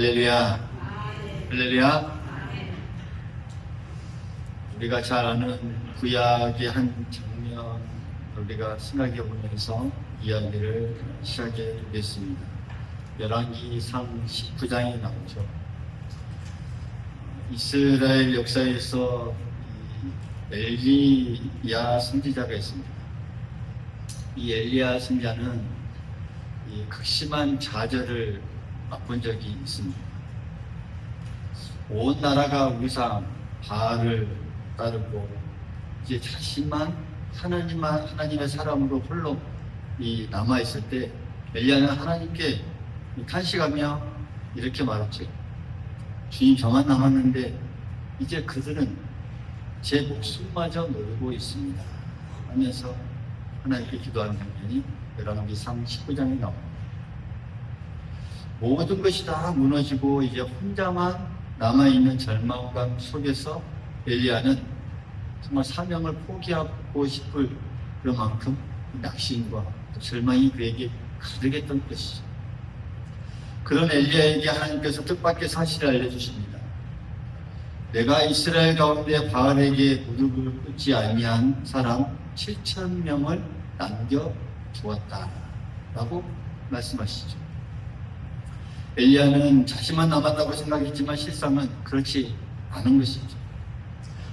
할렐루야. 할렐루야. 우리가 잘 아는 구약의 한 장면 우리가 생각해 보면서 이야기를 시작해 보겠습니다. 열왕기상 19장에 나오죠. 이스라엘 역사에서 엘리야 선지자가 있습니다. 이 엘리야 선지자는 극심한 좌절을 맛본 적이 있습니다. 온 나라가 우상 바알을 따르고 이제 자신만 하나님의 사람으로 홀로 남아 있을 때 엘리야는 하나님께 탄식하며 이렇게 말했죠. 주님, 저만 남았는데 이제 그들은 제 목숨마저 노리고 있습니다 하면서 하나님께 기도하는 장면이 열왕기상 19장에 나옵니다. 모든 것이 다 무너지고 이제 혼자만 남아있는 절망감 속에서 엘리야는 정말 사명을 포기하고 싶을 그런 만큼 낙심과 절망이 그에게 가득했던 것이죠. 그런 엘리야에게 하나님께서 뜻밖의 사실을 알려주십니다. 내가 이스라엘 가운데 바알에게 무릎을 꿇지 아니한 사람 7,000명을 남겨두었다 라고 말씀하시죠. 엘리야는 자신만 남았다고 생각했지만 실상은 그렇지 않은 것이죠.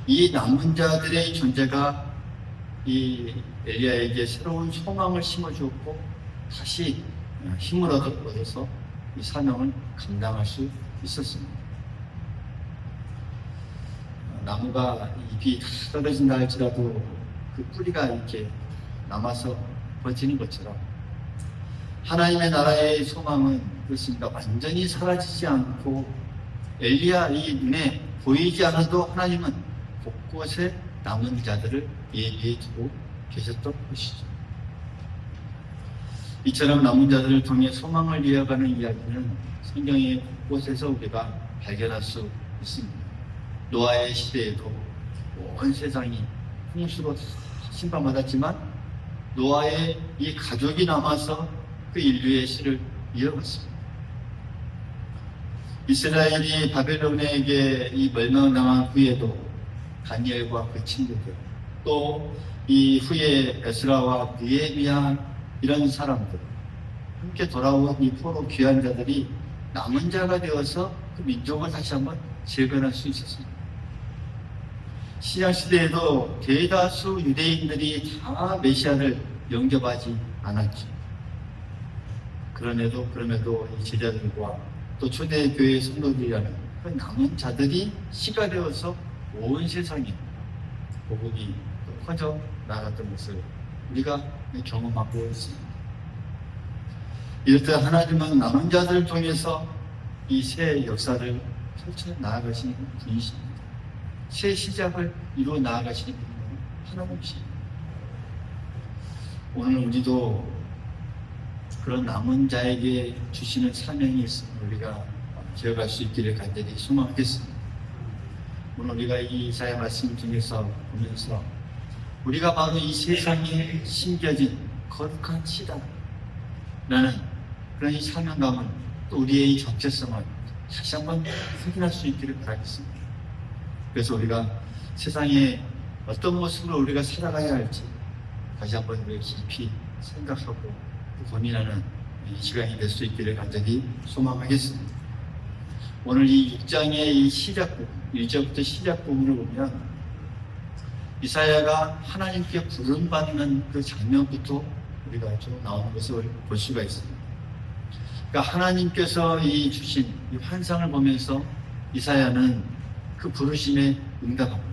이 남은 자들의 존재가 이 엘리야에게 새로운 소망을 심어주었고 다시 힘을 얻어서 이 사명을 감당할 수 있었습니다. 나무가 잎이 다 떨어진다 할지라도 그 뿌리가 이렇게 남아서 버티는 것처럼 하나님의 나라의 소망은 그렇습니다. 완전히 사라지지 않고 엘리야 이 눈에 보이지 않아도 하나님은 곳곳에 남은 자들을 예비해 두고 계셨던 것이죠. 이처럼 남은 자들을 통해 소망을 이어가는 이야기는 성경의 곳곳에서 우리가 발견할 수 있습니다. 노아의 시대에도 온 세상이 홍수로 침범받았지만 노아의 이 가족이 남아서 그 인류의 씨를 이어갔습니다. 이스라엘이 바벨론에게 이 멸망당한 후에도 다니엘과 그 친구들, 또 이 후에 에스라와 느헤미야 이런 사람들, 함께 돌아온 이 포로 귀한 자들이 남은 자가 되어서 그 민족을 다시 한번 재건할 수 있었습니다. 신약시대에도 대다수 유대인들이 다 메시아를 영접하지 않았죠. 그럼에도 이 제자들과 또 초대교회 성도들이라는 그 남은 자들이 씨가 되어서 온 세상에 복음이 퍼져 나갔던 것을 우리가 경험하고 있습니다. 이럴 때 하나님은 남은 자들을 통해서 이 새 역사를 펼쳐 나아가시는 분이십니다. 새 시작을 이루어 나아가시는 분은 하나님이십니다. 오늘 우리도 그런 남은 자에게 주시는 사명이 있음을 우리가 기억할 수 있기를 간절히 소망하겠습니다. 오늘 우리가 이 이사야 말씀 중에서 보면서 우리가 바로 이 세상에 심겨진 거룩한 씨다 라는 그런 이 사명감을 또 우리의 이 정체성을 다시 한번 확인할 수 있기를 바라겠습니다. 그래서 우리가 세상에 어떤 모습으로 우리가 살아가야 할지 다시 한번 우리가 깊이 생각하고 고민하는 이 시간이 될 수 있기를 간절히 소망하겠습니다. 오늘 이 6장의 이 시작 부분, 1절부터 시작 부분을 보면 이사야가 하나님께 부름받는 그 장면부터 우리가 좀 나오는 것을 볼 수가 있습니다. 그러니까 하나님께서 이 주신 이 환상을 보면서 이사야는 그 부르심에 응답합니다.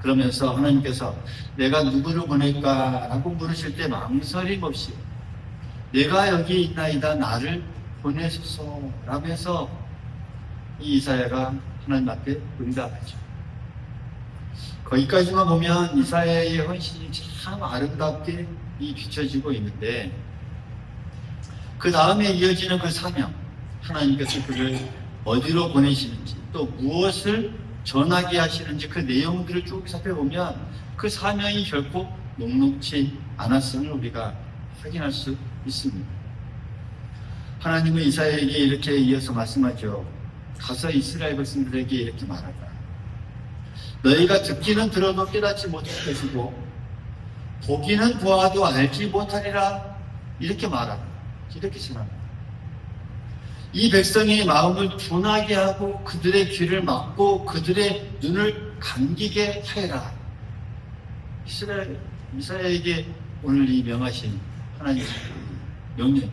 그러면서 하나님께서 내가 누구를 보낼까라고 물으실 때 망설임 없이 내가 여기 있나이다 나를 보내소서 라면서 이 이사야가 하나님 앞에 응답하죠. 거기까지만 보면 이사야의 헌신이 참 아름답게 비춰지고 있는데 그 다음에 이어지는 그 사명, 하나님께서 그를 어디로 보내시는지 또 무엇을 전하게 하시는지 그 내용들을 쭉 살펴보면 그 사명이 결코 녹록지 않았음을 우리가 확인할 수 있습니다. 하나님은 이사야에게 이렇게 이어서 말씀하죠. 가서 이스라엘 백성들에게 이렇게 말하라. 너희가 듣기는 들어도 깨닫지 못할 것이고 보기는 보아도 알지 못하리라. 이렇게 말하라. 이렇게 전합니다. 이 백성의 마음을 둔하게 하고 그들의 귀를 막고 그들의 눈을 감기게 하여라. 이사야에게 오늘 이 명하신 하나님의 명령,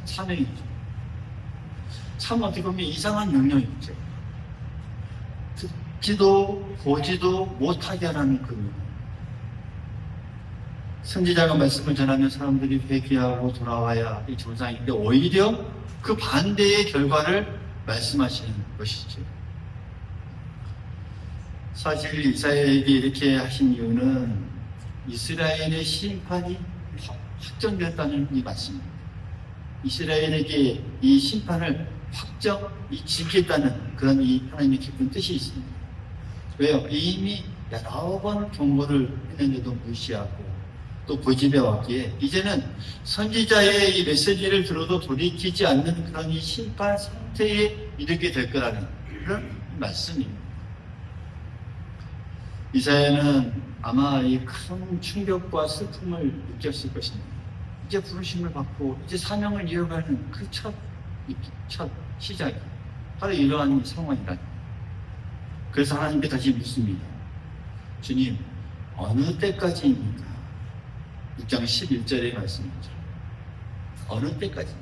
사명이죠. 참 어떻게 보면 이상한 명령이죠. 듣지도 보지도 못하게 하라는 그 명령. 선지자가 말씀을 전하면 사람들이 회개하고 돌아와야 이 정상인데 오히려 그 반대의 결과를 말씀하시는 것이죠. 사실 이사야에게 이렇게 하신 이유는 이스라엘의 심판이 확정됐다는 이 말씀입니다. 이스라엘에게 이 심판을 지키겠다는 그런 이 하나님의 깊은 뜻이 있습니다. 왜요? 이미 여러 번 경고를 했는데도 무시하고 또 고집해 왔기에 이제는 선지자의 이 메시지를 들어도 돌이키지 않는 그런 이 심판 상태에 이르게 될 거라는 그런 말씀입니다. 이사야는 아마 이 큰 충격과 슬픔을 느꼈을 것입니다. 이제 부르심을 받고 이제 사명을 이어가는 그 첫 시작이 바로 이러한 상황이다. 그래서 하나님께 다시 묻습니다. 주님, 어느 때까지입니까? 6장 11절의 말씀이죠. 어느 때까지?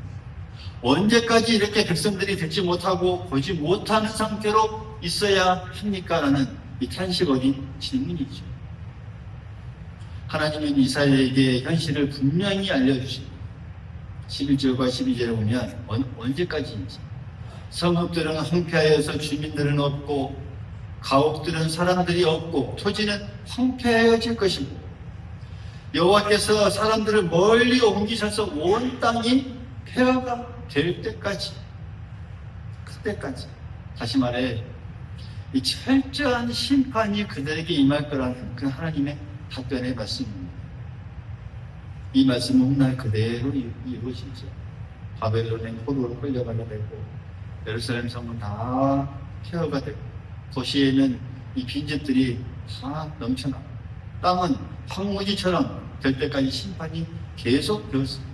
언제까지 이렇게 백성들이 듣지 못하고 보지 못하는 상태로 있어야 합니까? 라는 이 탄식 어린 질문이죠. 하나님은 이사야에게 현실을 분명히 알려주십니다. 11절과 12절에 보면 언제까지인지. 성읍들은 황폐하여서 주민들은 없고 가옥들은 사람들이 없고 토지는 황폐하여질 것이고 여호와께서 사람들을 멀리 옮기셔서 온 땅이 폐허가 될 때까지, 그때까지, 다시 말해 이 철저한 심판이 그들에게 임할 거라는 그 하나님의 답변의 말씀입니다. 이 말씀은 훗날 그대로 이루어지죠. 바벨론의 포로로 끌려가게 되고 예루살렘 성은 다 폐허가 되고 도시에는 이 빈집들이 다 넘쳐나고 땅은 황무지처럼 될 때까지 심판이 계속 되었습니다.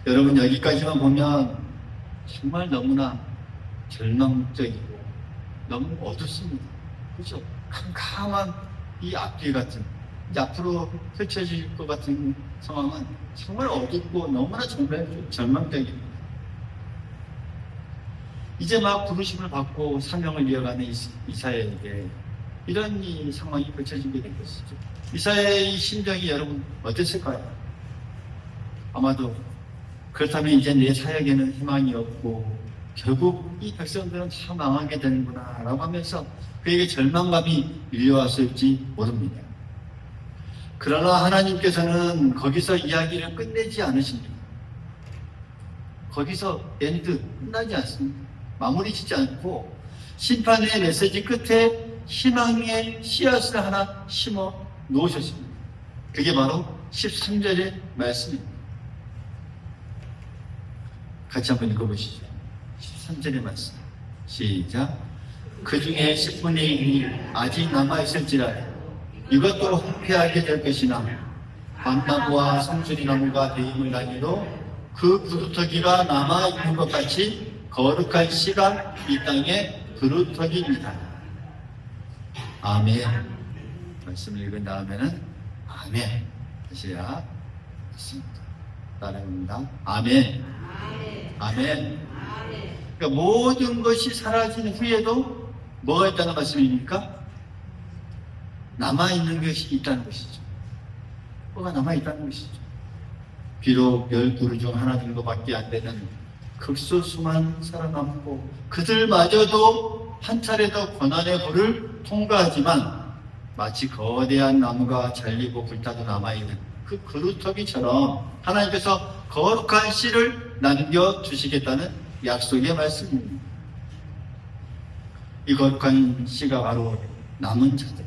여러분, 여기까지만 보면 정말 너무나 절망적이고 너무 어둡습니다. 그렇죠? 캄캄한 이 앞길 같은, 이제 앞으로 펼쳐질 것 같은 상황은 정말 어둡고 너무나 정말 절망적입니다. 이제 막 부르심을 받고 사명을 이어가는 이사야에게 이런 이 상황이 펼쳐지게 된 것이죠. 이사야의 이 심정이 여러분 어땠을까요? 아마도 그렇다면 이제 내 사역에는 희망이 없고 결국 이 백성들은 다 망하게 되는구나 라고 하면서 그에게 절망감이 밀려왔을지 모릅니다. 그러나 하나님께서는 거기서 이야기를 끝내지 않으십니다. 거기서 엔드 끝나지 않습니다. 마무리 짓지 않고 심판의 메시지 끝에 희망의 씨앗을 하나 심어 놓으셨습니다. 그게 바로 13절의 말씀입니다. 같이 한번 읽어보시죠. 13절의 말씀 시작. 그 중에 10분의 1이 아직 남아있을지라도 이것도 황폐하게 될 것이나 밤나무와 성수리나무가 배임을 당해도 그 그루터기가 남아있는 것 같이 거룩한 씨가 이 땅의 그루터기입니다. 아멘. 말씀을 읽은 다음에는 아멘 하셔야 했습니다. 따라합니다. 아멘. 아멘. 그러니까 모든 것이 사라진 후에도 뭐가 있다는 말씀입니까? 남아있는 것이 있다는 것이죠. 뭐가 남아있다는 것이죠. 비록 12그루 중 하나 정도밖에 안 되는 극소수만 살아남고 그들마저도 한 차례 더 고난의 불을 통과하지만 마치 거대한 나무가 잘리고 불타도 남아있는 그 그루터기처럼 하나님께서 거룩한 씨를 남겨주시겠다는 약속의 말씀입니다. 이 거룩한 씨가 바로 남은 자들,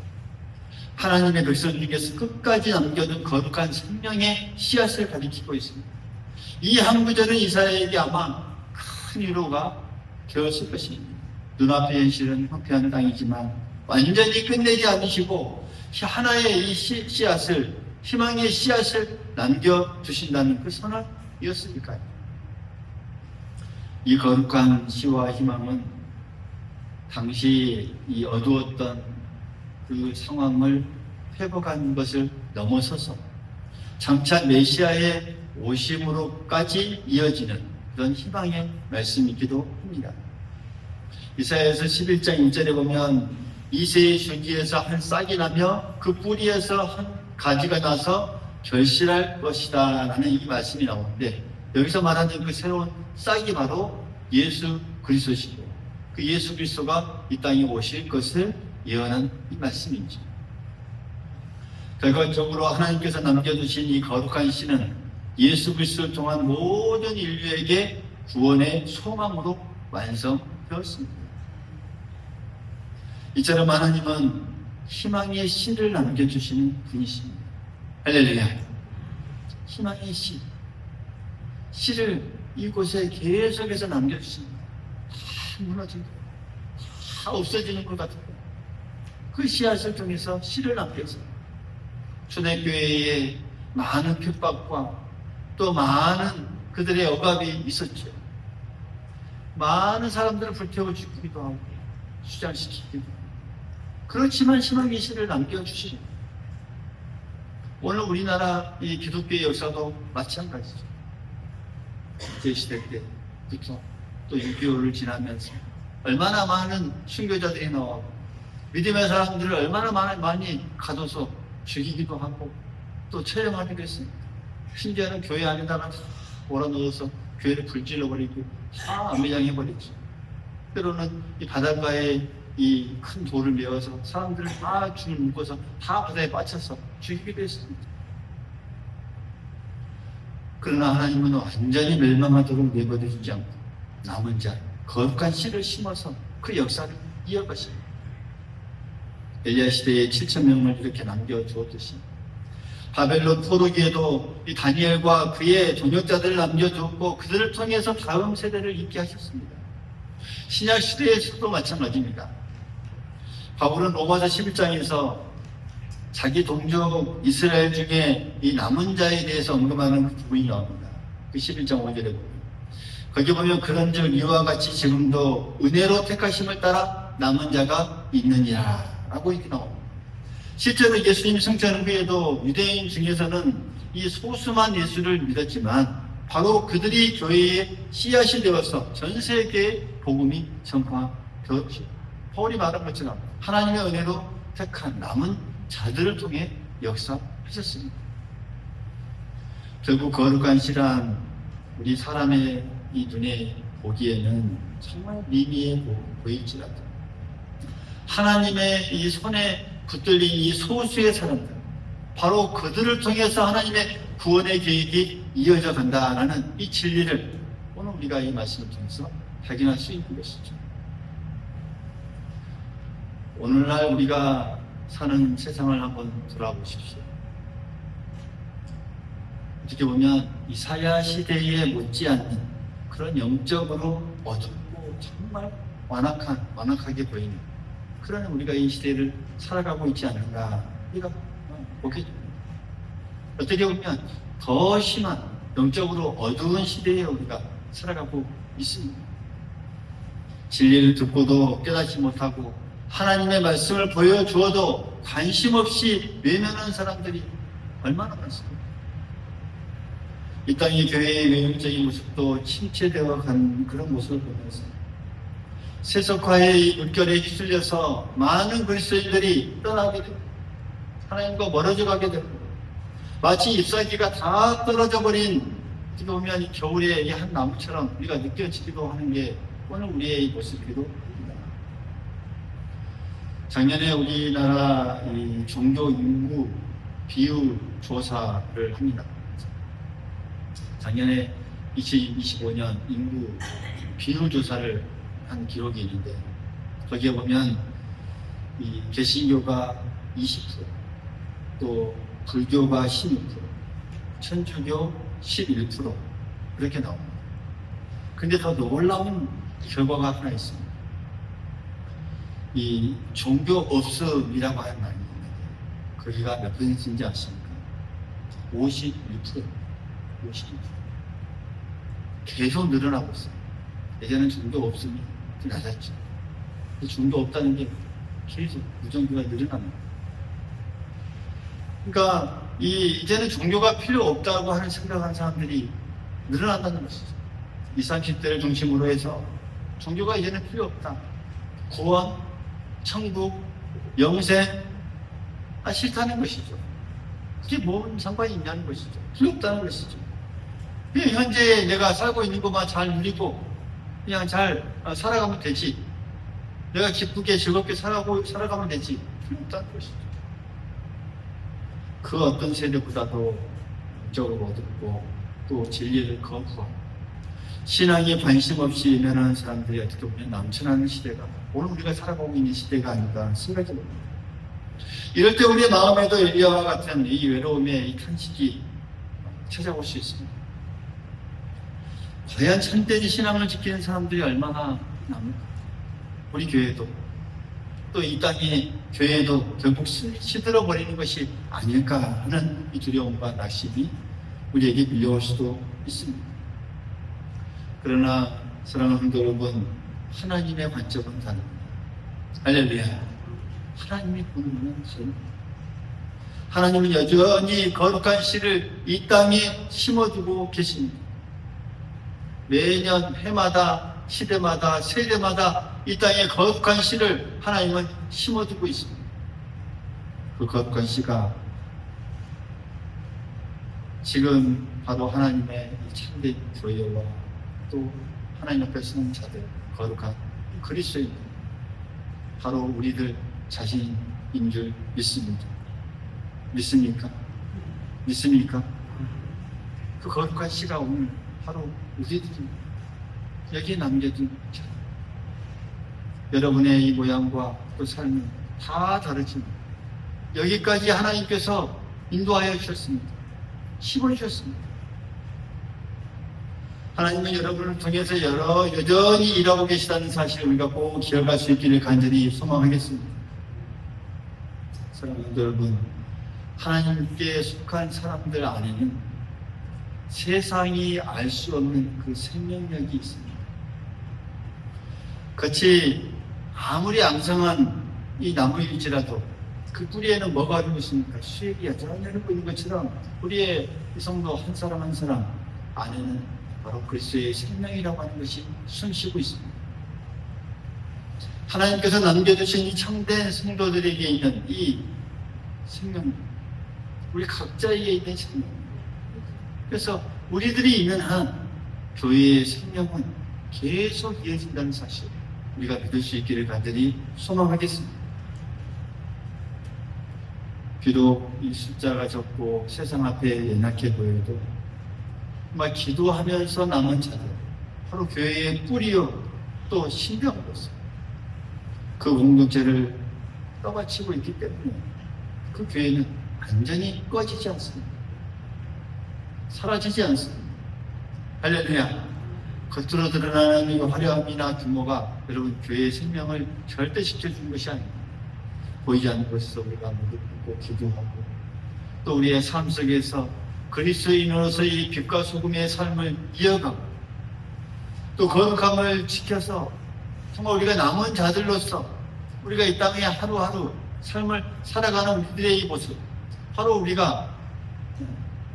하나님의 백성 중에서 끝까지 남겨둔 거룩한 생명의 씨앗을 가리키고 있습니다. 이 한 구절은 이사야에게 아마 큰 위로가 되었을 것입니다. 눈앞의 현실은 황폐한 땅이지만 완전히 끝내지 않으시고 하나의 이 씨앗을, 희망의 씨앗을 남겨두신다는 그 선언이었으니까요. 이 거룩한 씨와 희망은 당시 이 어두웠던 그 상황을 회복한 것을 넘어서서 장차 메시아의 오심으로까지 이어지는 그런 희망의 말씀이기도 합니다. 이사야서 11장 1절에 보면 이새의 줄기에서 한 싹이 나며 그 뿌리에서 한 가지가 나서 결실할 것이다 라는 이 말씀이 나오는데, 여기서 말하는 그 새로운 싹이 바로 예수 그리스도시고, 그 예수 그리스도가 이 땅에 오실 것을 예언한 이 말씀이죠. 결과적으로 하나님께서 남겨두신 이 거룩한 씨는 예수 그리스도를 통한 모든 인류에게 구원의 소망으로 완성되었습니다. 이처럼 하나님은 희망의 씨를 남겨주시는 분이십니다. 할렐루야. 희망의 씨, 씨를 이곳에 계속해서 남겨주십니다. 다 무너지고 다 없어지는 것 같은 그 씨앗을 통해서 씨를 남겨서 초대교회에 많은 핍박과 또 많은 그들의 억압이 있었죠. 많은 사람들을 불태워 죽이기도 하고 수장시키기도 하고, 그렇지만 희망의 씨를 남겨주시는, 오늘 우리나라 이 기독교의 역사도 마찬가지죠. 제시대 때부터 또 6.25를 지나면서 얼마나 많은 순교자들이 나오고 믿음의 사람들을 얼마나 많이 가둬서 죽이기도 하고 또 처형하기도 했습니다. 심지어는 교회 안에다가 몰아넣어서 교회를 불질러버리고 다 매장해버렸죠. 때로는 이 바닷가에 이 큰 돌을 메어서 사람들을 다 줄을 묶어서 다 바다에 빠쳐서 죽이기도 했습니다. 그러나 하나님은 완전히 멸망하도록 내버려두지 않고 남은 자, 거룩한 씨를 심어서 그 역사를 이어가십니다. 엘리야 시대에 7,000명을 이렇게 남겨두었듯이 바벨론 포로기에도 이 다니엘과 그의 동역자들을 남겨두었고 그들을 통해서 다음 세대를 잇게 하셨습니다. 신약 시대에서도 마찬가지입니다. 바울은 로마서 11장에서 자기 동족 이스라엘 중에 이 남은 자에 대해서 언급하는 그 부분이 나옵니다. 그 11장 5절에 보면, 거기 보면 그런즉 이와 같이 지금도 은혜로 택하심을 따라 남은 자가 있느니라 라고 이렇게 나옵니다. 실제로 예수님이 승천한 후에도 유대인 중에서는 이 소수만 예수를 믿었지만 바로 그들이 교회의 씨앗이 되어서 전 세계에 복음이 전파되었죠. 바울이 말한 것처럼 하나님의 은혜로 택한 남은 자들을 통해 역사하셨습니다. 결국 거룩한 씨란 우리 사람의 이 눈에 보기에는 정말 미미해 보일지라도 하나님의 이 손에 붙들린 이 소수의 사람들, 바로 그들을 통해서 하나님의 구원의 계획이 이어져 간다라는 이 진리를 오늘 우리가 이 말씀을 통해서 발견할 수 있는 것이죠. 오늘날 우리가 사는 세상을 한번 돌아보십시오. 어떻게 보면 이사야 시대에 못지않는 그런 영적으로 어둡고 정말 완악하게 보이는 그런 우리가 이 시대를 살아가고 있지 않는가 우리가 보게 됩니다. 어떻게 보면 더 심한 영적으로 어두운 시대에 우리가 살아가고 있습니다. 진리를 듣고도 깨닫지 못하고 하나님의 말씀을 보여주어도 관심 없이 외면하는 사람들이 얼마나 많습니까? 이 땅의 교회의 외형적인 모습도 침체되어 간 그런 모습을 보면서 세속화의 물결에 휩쓸려서 많은 그리스도인들이 떠나게 되고 하나님과 멀어져 가게 되고 마치 잎사귀가 다 떨어져 버린, 어떻게 보면 이 겨울의 이 한 나무처럼 우리가 느껴지기도 하는 게 오늘 우리의 모습이기도 합니다. 작년에 우리나라 이 종교 인구 비율 조사를 합니다. 작년에 2025년 인구 비율 조사를 한 기록이 있는데 거기에 보면 이 개신교가 20%, 또 불교가 16%, 천주교 11% 이렇게 나옵니다. 근데 더 놀라운 결과가 하나 있습니다. 이 종교 없음이라고 하는 말이 있는데 거기가 몇 %인지 아십니까? 51%. 52%. 계속 늘어나고 있어요. 예전엔 종교 없음이 좀 낮았죠. 종교 없다는 게 계속 무종교가 늘어납니다. 그러니까 이제는 종교가 필요 없다고 하는 생각하는 사람들이 늘어난다는 것이죠. 20, 30대를 중심으로 해서 종교가 이제는 필요 없다. 구원, 천국, 영생, 싫다는 것이죠. 그게 뭔 상관이 있냐는 것이죠. 필요 없다는 것이죠. 그냥 현재 내가 살고 있는 것만 잘 누리고 그냥 잘 살아가면 되지. 내가 기쁘게 즐겁게 살아가면 되지. 필요 없다는 것이죠. 그 어떤 세대보다도 영적으로 어둡고 또 진리를 거부하고 신앙에 관심 없이 임하는 사람들이 어떻게 보면 넘쳐나는 시대가 오늘 우리가 살아가고 있는 시대가 아닌가 생각이 듭니다. 이럴 때 우리의 마음에도 엘리야와 같은 이 외로움의 이 탄식이 찾아올 수 있습니다. 과연 참된 신앙을 지키는 사람들이 얼마나 남을까? 우리 교회도 또 이 땅의 교회도 결국 시들어버리는 것이 아닐까 하는 이 두려움과 낙심이 우리에게 밀려올 수도 있습니다. 그러나 사랑하는 성도 여러분, 하나님의 관점은 다릅니다. 할렐루야. 하나님이 보는 눈은 다릅니다. 하나님은 여전히 거룩한 씨를 이 땅에 심어두고 계십니다. 매년 해마다 시대마다 세대마다 이 땅에 거룩한 씨를 하나님은 심어두고 있습니다. 그 거룩한 씨가 지금 바로 하나님의 참된 교회와 또 하나님 앞에 서는 자들, 거룩한 그리스도인 바로 우리들 자신인 줄 믿습니다. 믿습니까? 믿습니까? 그 거룩한 씨가 오늘 바로 우리들입니다. 여기에 남겨진 자. 여러분의 이 모양과 또 삶은 다 다르지만 여기까지 하나님께서 인도하여 주셨습니다. 심어주셨습니다. 하나님은 여러분을 통해서 여전히 일하고 계시다는 사실을 우리가 꼭 기억할 수 있기를 간절히 소망하겠습니다. 사랑하는 여러분, 하나님께 속한 사람들 안에는 세상이 알 수 없는 그 생명력이 있습니다. 그렇지 아무리 앙상한 이 나무일지라도 그 뿌리에는 뭐가 흐르고 있습니까? 수액이 여전히 흐르고 있는 것처럼 우리의 성도 한 사람 한 사람 안에는 바로 그리스도의 생명이라고 하는 것이 숨쉬고 있습니다. 하나님께서 남겨주신 이 참된 성도들에게 있는 이 생명, 우리 각자에게 있는 생명. 그래서 우리들이 있는 한 교회의 생명은 계속 이어진다는 사실 우리가 믿을 수 있기를 간절히 소망하겠습니다. 비록 이 숫자가 적고 세상 앞에 연약해 보여도 정말 기도하면서 남은 자들, 바로 교회의 뿌리요 또 신병으로서 그 공동체를 떠받치고 있기 때문에 그 교회는 완전히 꺼지지 않습니다. 사라지지 않습니다. 할렐루야. 겉으로 드러나는 이 화려함이나 규모가 여러분 교회의 생명을 절대시켜주는 것이 아닙니다. 보이지 않는 것에서 우리가 무릎 꿇고 기도하고 또 우리의 삶 속에서 그리스도인으로서 이 빛과 소금의 삶을 이어가고 또 거룩함을 지켜서 정말 우리가 남은 자들로서 우리가 이 땅에 하루하루 삶을 살아가는 우리들의 이 모습, 바로 우리가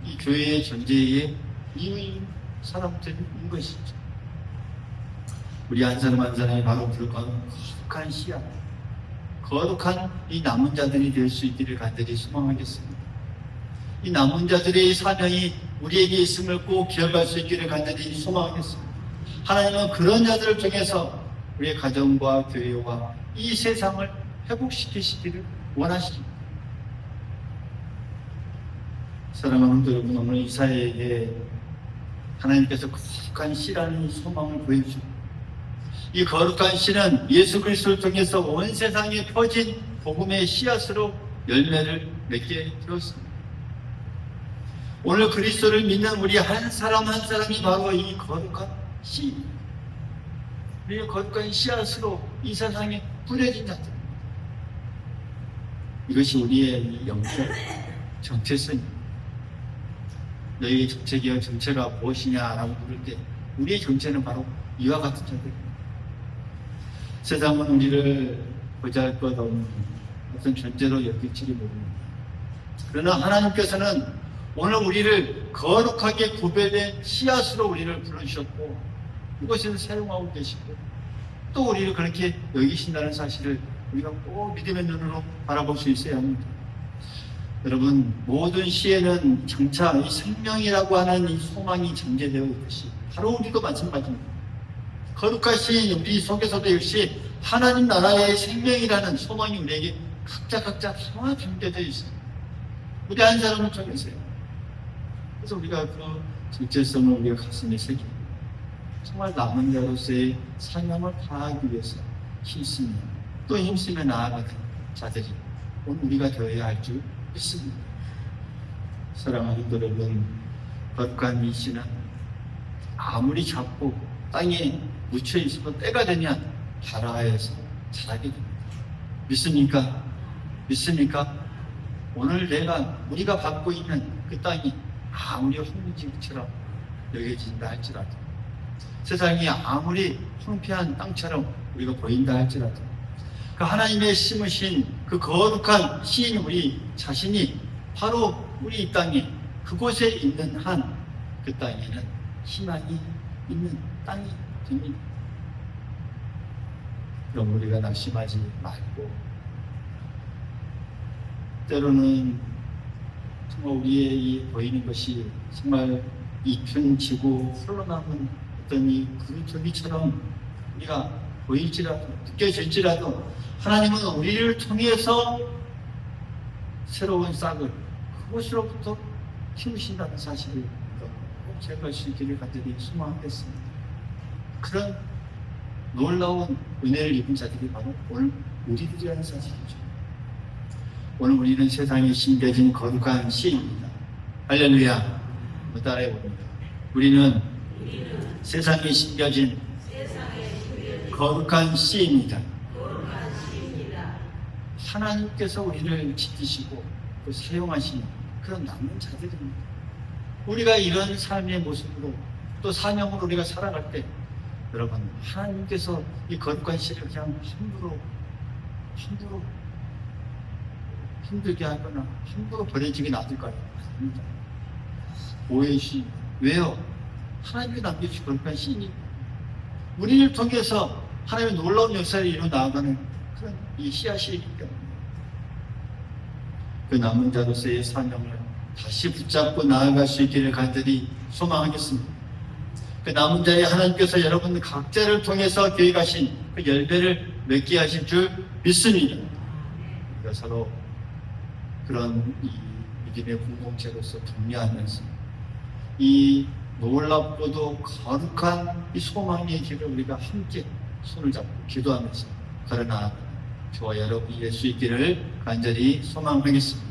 이 교회의 존재의 이유인 사람들인 것이죠. 우리 한 사람 한 사람이 바로 거룩한 씨앗, 거룩한 이 남은 자들이 될 수 있기를 간절히 소망하겠습니다. 이 남은 자들의 사명이 우리에게 있음을 꼭 기억할 수 있기를 간절히 소망하겠습니다. 하나님은 그런 자들을 통해서 우리의 가정과 교회와 이 세상을 회복시키시기를 원하십니다. 사랑하는 여러분, 오늘 이사야에게 하나님께서 거룩한 씨라는 소망을 보여주고 이 거룩한 씨는 예수 그리스도를 통해서 온 세상에 퍼진 복음의 씨앗으로 열매를 맺게 되었습니다. 오늘 그리스도를 믿는 우리 한 사람 한 사람이 바로 이 거룩한 씨, 우리의 거룩한 씨앗으로 이 세상에 뿌려진 자들. 이것이 우리의 이 영적 정체성입니다. 너희의 정체기와 정체가 무엇이냐라고 물을 때 우리의 정체는 바로 이와 같은 자들입니다. 세상은 우리를 보잘것없는 어떤 존재로 여길지를 모릅니다. 그러나 하나님께서는 오늘 우리를 거룩하게 구별된 씨앗으로 우리를 불러주셨고 이것을 사용하고 계시고 또 우리를 그렇게 여기신다는 사실을 우리가 꼭 믿음의 눈으로 바라볼 수 있어야 합니다. 여러분, 모든 시에는 장차 이 생명이라고 하는 이 소망이 잠재되어 있듯이 바로 우리도 마찬가지입니다. 거룩하신 우리 속에서도 역시 하나님 나라의 생명이라는 소망이 우리에게 각자 다 담겨져 있습니다. 우리 한 사람을 통해서요. 그래서 우리가 그 정체성을 우리가 가슴에 새기고 정말 남은 자로서의 사명을 다하기 위해서 힘쓰며 나아가는 자들이 오늘 우리가 되어야 할 줄 믿습니다. 사랑하는 여러분, 거룩한 이 씨는 아무리 작고 땅에 묻혀 있어도 때가 되면 발아에서 자라게 됩니다. 믿습니까? 믿습니까? 오늘 우리가 받고 있는 그 땅이 아무리 황무지처럼 여겨진다 할지라도, 세상이 아무리 황폐한 땅처럼 우리가 보인다 할지라도, 그 하나님의 심으신 그 거룩한 씨인 우리 자신이 바로 우리 이 땅에 그곳에 있는 한 그 땅에는 희망이 있는 땅이 됩니다. 그럼 우리가 낙심하지 말고, 때로는 정말 우리의 이 보이는 것이 정말 이편지고 흘러남은 어떤 이 구름토기처럼 우리가 보일지라도 느껴질지라도 하나님은 우리를 통해서 새로운 싹을 그곳으로부터 키우신다는 사실을 꼭 기억할 수 있기를 간절히 소망하겠습니다. 그런 놀라운 은혜를 입은 자들이 바로 오늘 우리들이라는 사실이죠. 오늘 우리는 세상에 심겨진 거룩한 씨입니다. 할렐루야. 따라해 봅니다. 우리는 세상에 심겨진 거룩한 씨입니다. 하나님께서 우리를 지키시고 또 사용하시는 그런 남은 자들입니다. 우리가 이런 삶의 모습으로 또 사명으로 우리가 살아갈 때 여러분, 하나님께서 이 거룩한 씨를 그냥 함부로 힘들게 하거나 함부로 버려지게 놔둘까요? 아닙니다. 오해의 씨. 왜요? 하나님이 남겨주신 거룩한 씨니 우리를 통해서 하나님의 놀라운 역사를 이루어 나아가는 그런 이 씨앗이기 때문에 그 남은 자로서의 사명을 다시 붙잡고 나아갈 수 있기를 간절히 소망하겠습니다. 그 남은 자의 하나님께서 여러분 각자를 통해서 계획하신 그 열매를 맺게 하실 줄 믿습니다. 우리가 서로 그런 이 믿음의 공동체로서 격려하면서 이 놀랍고도 거룩한 이 소망의 길을 우리가 함께 손을 잡고 기도하면서 걸어나가는 저와 여러분이 될 수 있기를 간절히 소망하겠습니다.